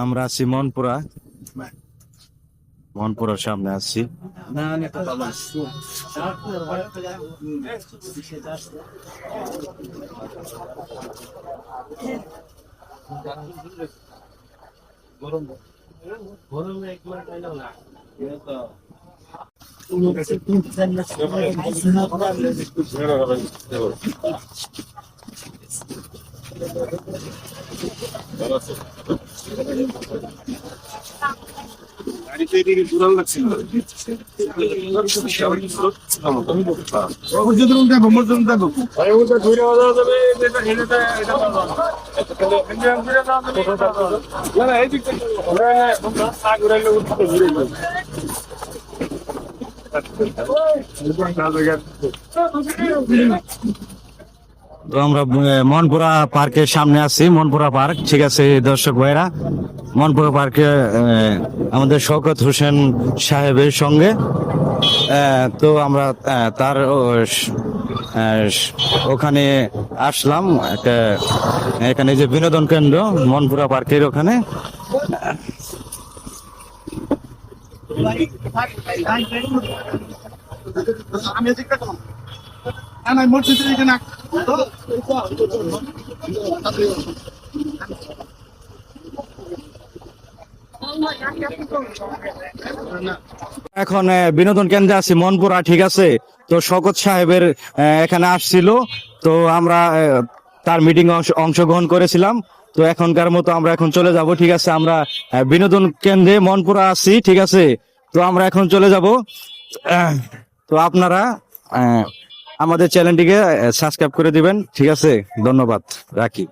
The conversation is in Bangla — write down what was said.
আমরা আছি মনপুরা, মনপুরার সামনে আছি। তো আমরা মনপুরা পার্কের সামনে আছি, মনপুরা পার্ক। ঠিক আছে দর্শক ভাইরা, মনপুরা পার্কে আমাদের শওকত হোসেন সাহেবের সঙ্গে তো আমরা তার ওখানে আসলাম। এখানে যে বিনোদন কেন্দ্র মনপুরা পার্কের ওখানে এখন বিনোদন কেন্দ্রে আছি মনপুরা। ঠিক আছে, তো শওকত সাহেবের এখানে আসছিল, তো আমরা তার মিটিং অংশগ্রহণ করেছিলাম। তো এখনকার মতো আমরা এখন চলে যাব। ঠিক আছে, আমরা বিনোদন কেন্দ্রে মনপুরা আছি। ঠিক আছে, তো আমরা এখন চলে যাব। তো আপনারা আমাদের চ্যানেলটিকে সাবস্ক্রাইব করে দিবেন। ঠিক আছে, ধন্যবাদ, রাখি।